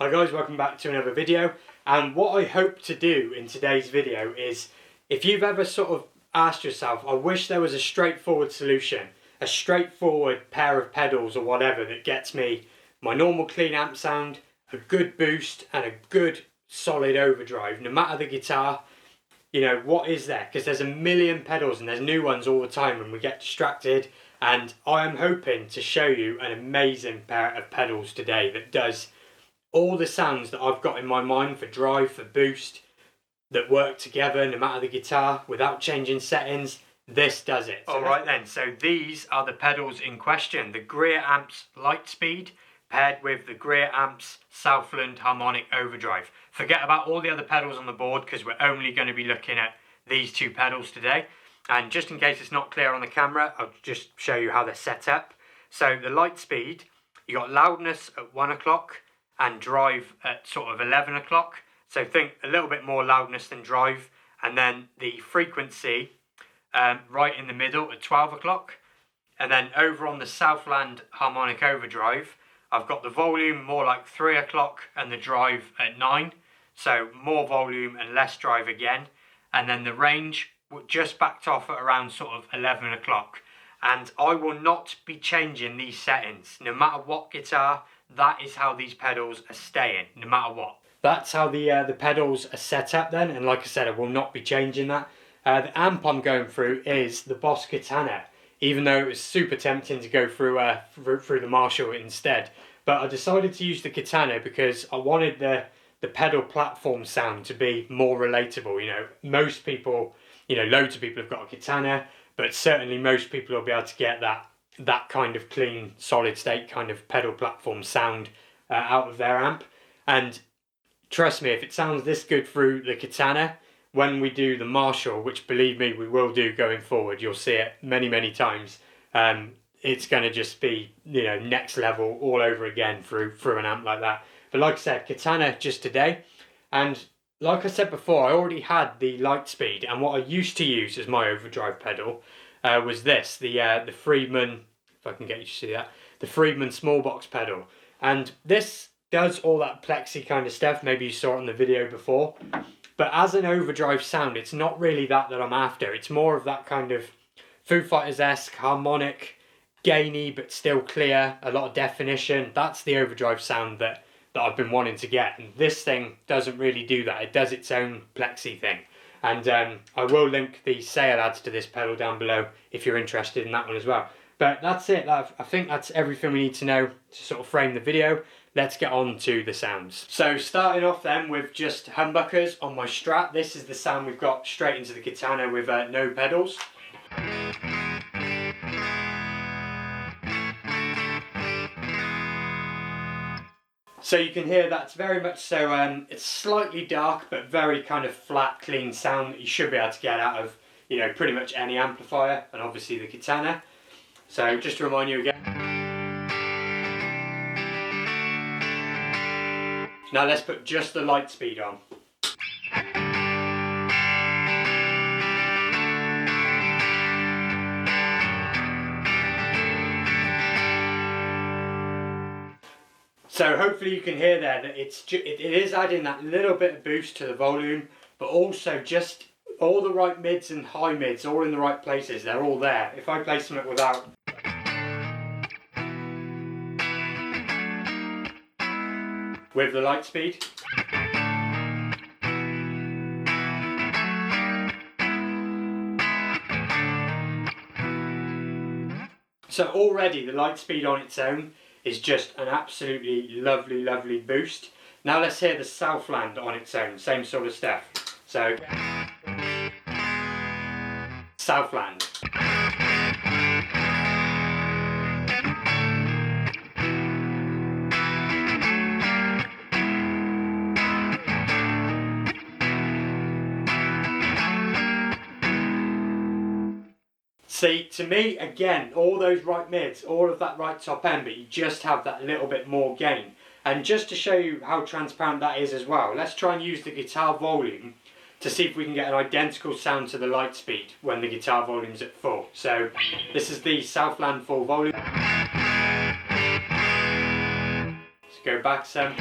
Hi guys, welcome back to another video. And what I hope to do in today's video is, if you've ever sort of asked yourself, I wish there was a straightforward solution, a straightforward pair of pedals or whatever that gets me my normal clean amp sound, a good boost and a good solid overdrive, no matter the guitar, you know, what is there? Because there's a million pedals and there's new ones all the time and we get distracted. And I am hoping to show you an amazing pair of pedals today that does all the sounds that I've got in my mind for drive, for boost, that work together no matter the guitar without changing settings. This does it. Alright then, so these are the pedals in question. The Greer amps Lightspeed paired with the Greer amps Southland harmonic overdrive. Forget about all the other pedals on the board because we're only going to be looking at these two pedals today. And just in case it's not clear on the camera, I'll just show you how they're set up. So the Lightspeed, you got loudness at 1 o'clock and drive at sort of 11 o'clock. So think a little bit more loudness than drive. And then the frequency right in the middle at 12 o'clock. And then over on the Southland harmonic overdrive, I've got the volume more like 3 o'clock and the drive at 9. So more volume and less drive again. And then the range just backed off at around sort of 11 o'clock. And I will not be changing these settings. No matter what guitar, that is how these pedals are staying, no matter what. That's how the pedals are set up then. And like I said, I will not be changing that. The amp I'm going through is the Boss Katana, even though it was super tempting to go through the Marshall instead. But I decided to use the Katana because I wanted the pedal platform sound to be more relatable. You know, most people, you know, loads of people have got a Katana, but certainly most people will be able to get that kind of clean, solid state kind of pedal platform sound out of their amp. And trust me, if it sounds this good through the Katana, when we do the Marshall, which believe me, we will do going forward, you'll see it many, many times. It's going to just be, you know, next level all over again through an amp like that. But like I said, Katana just today. And like I said before, I already had the Lightspeed, and what I used to use as my overdrive pedal was this, the Friedman, if I can get you to see that, the Friedman small box pedal. And this does all that plexi kind of stuff, maybe you saw it in the video before. But as an overdrive sound, it's not really that I'm after. It's more of that kind of Foo Fighters-esque, harmonic, gainy but still clear, a lot of definition. That's the overdrive sound that I've been wanting to get. And this thing doesn't really do that. It does its own plexi thing. And I will link the sale ads to this pedal down below if you're interested in that one as well. But that's it. I think that's everything we need to know to sort of frame the video. Let's get on to the sounds. So starting off then with just humbuckers on my Strat. This is the sound we've got straight into the Katana with no pedals. So you can hear that's very much so, it's slightly dark but very kind of flat, clean sound that you should be able to get out of, you know, pretty much any amplifier, and obviously the Katana. So just to remind you again. Now let's put just the Lightspeed on. So hopefully you can hear there that it is adding that little bit of boost to the volume, but also just all the right mids and high mids, all in the right places. They're all there. If I play something without, with the Lightspeed. So already the Lightspeed on its own is just an absolutely lovely, lovely boost. Now let's hear the Southland on its own, same sort of stuff. So, Southland. See, to me, again, all those right mids, all of that right top end, but you just have that little bit more gain. And just to show you how transparent that is as well, let's try and use the guitar volume to see if we can get an identical sound to the Lightspeed when the guitar volume's at full. So this is the Southland full volume. Let's go back some.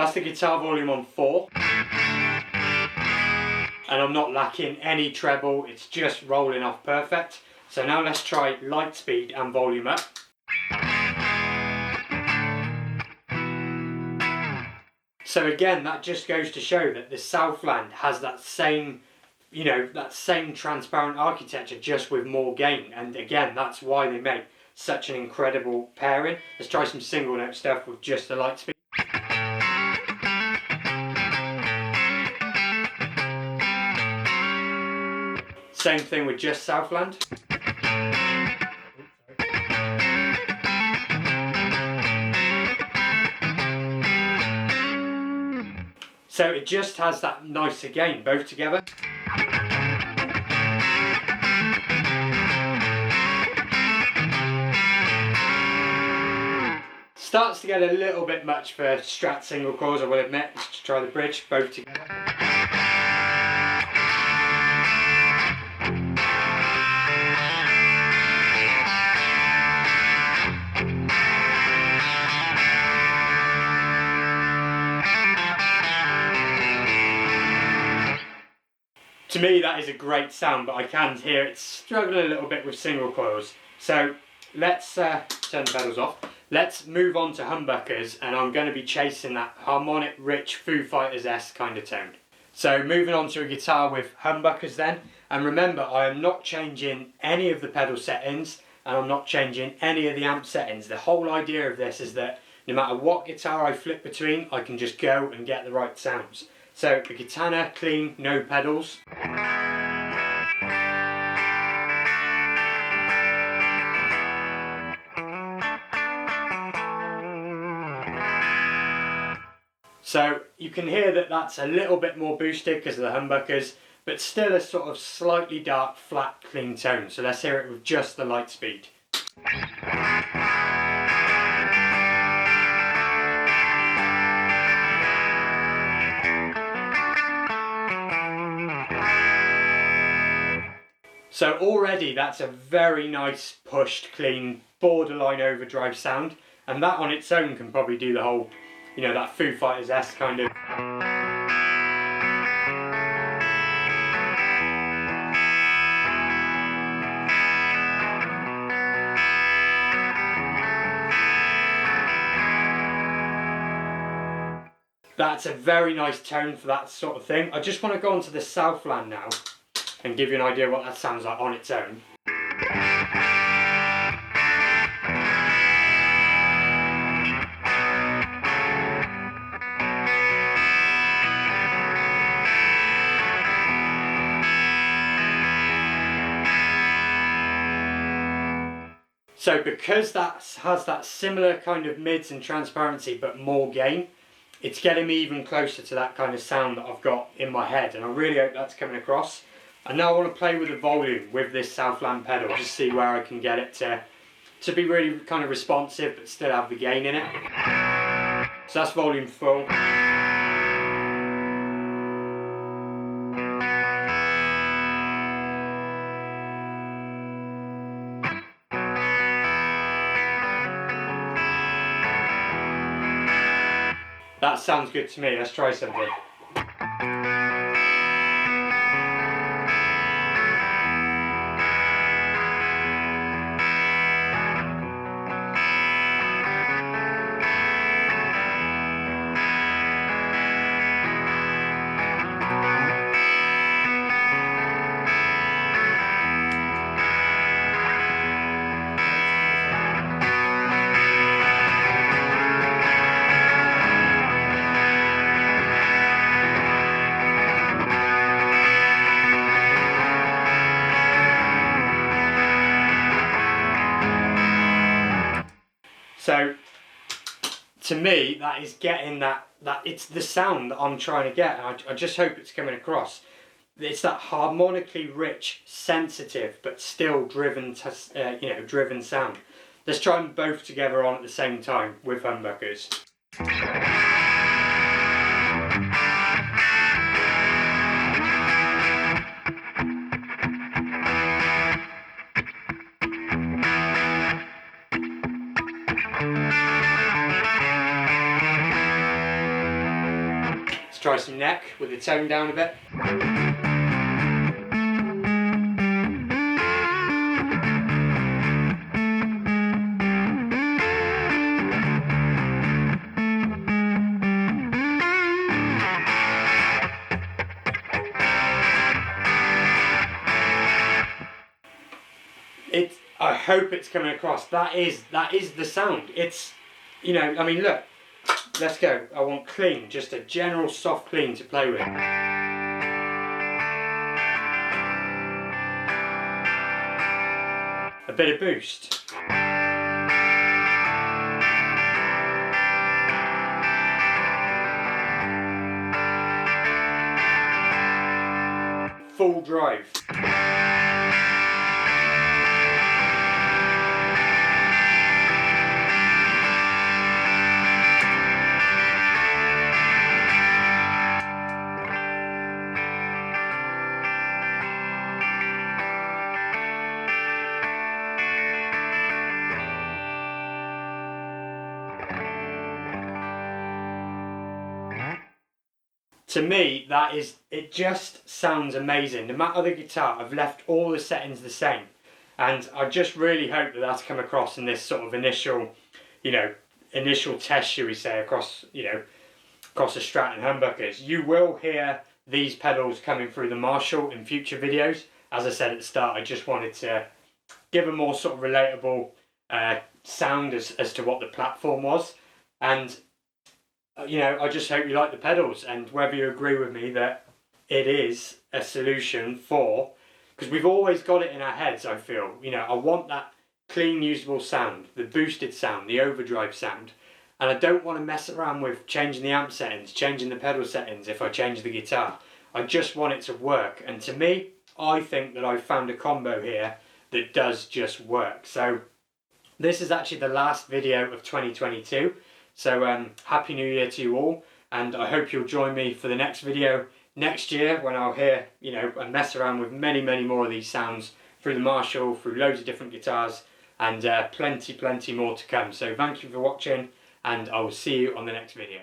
That's the guitar volume on 4. And I'm not lacking any treble, it's just rolling off perfect. So now let's try Lightspeed and volume up. So again, that just goes to show that the Southland has that same, you know, that same transparent architecture, just with more gain. And again, that's why they make such an incredible pairing. Let's try some single note stuff with just the Lightspeed. Same thing with just Southland. So it just has that nicer gain, both together. Starts to get a little bit much for Strat single coils, I will admit. Let's try the bridge, both together. To me that is a great sound, but I can hear it's struggling a little bit with single coils. So let's turn the pedals off. Let's move on to humbuckers, and I'm going to be chasing that harmonic, rich, Foo Fighters-esque kind of tone. So moving on to a guitar with humbuckers then. And remember, I am not changing any of the pedal settings, and I'm not changing any of the amp settings. The whole idea of this is that no matter what guitar I flip between, I can just go and get the right sounds. So the Katana, clean, no pedals. So you can hear that that's a little bit more boosted because of the humbuckers, but still a sort of slightly dark, flat, clean tone. So let's hear it with just the Lightspeed. So already that's a very nice, pushed, clean, borderline overdrive sound, and that on its own can probably do the whole, you know, that Foo Fighters-esque kind of. That's a very nice tone for that sort of thing. I just want to go on to the Southland now and give you an idea what that sounds like on its own. So because that has that similar kind of mids and transparency but more gain, it's getting me even closer to that kind of sound that I've got in my head, and I really hope that's coming across. And now I want to play with the volume with this Southland pedal, just see where I can get it to be really kind of responsive but still have the gain in it. So that's volume full. That sounds good to me, let's try something. So, to me, that is getting that it's the sound that I'm trying to get, and I just hope it's coming across. It's that harmonically rich, sensitive, but still driven, driven sound. Let's try them both together on at the same time with humbuckers. try some neck with the tone down a bit. I hope it's coming across. That is the sound. It's, you know, I mean, look, let's go. I want clean, just a general soft clean to play with. A bit of boost. Full drive. To me, it just sounds amazing. No matter the guitar, I've left all the settings the same. And I just really hope that that's come across in this sort of initial test, shall we say, across the Strat and humbuckers. You will hear these pedals coming through the Marshall in future videos. As I said at the start, I just wanted to give a more sort of relatable sound as to what the platform was. And I just hope you like the pedals, and whether you agree with me that it is a solution for, because we've always got it in our heads, I feel, I want that clean, usable sound, the boosted sound, the overdrive sound, and I don't want to mess around with changing the amp settings, changing the pedal settings if I change the guitar. I just want it to work, and to me, I think that I've found a combo here that does just work. So this is actually the last video of 2022. So Happy New Year to you all, and I hope you'll join me for the next video next year when I'll hear, and mess around with many more of these sounds through the Marshall, through loads of different guitars, and plenty more to come. So thank you for watching, and I will see you on the next video.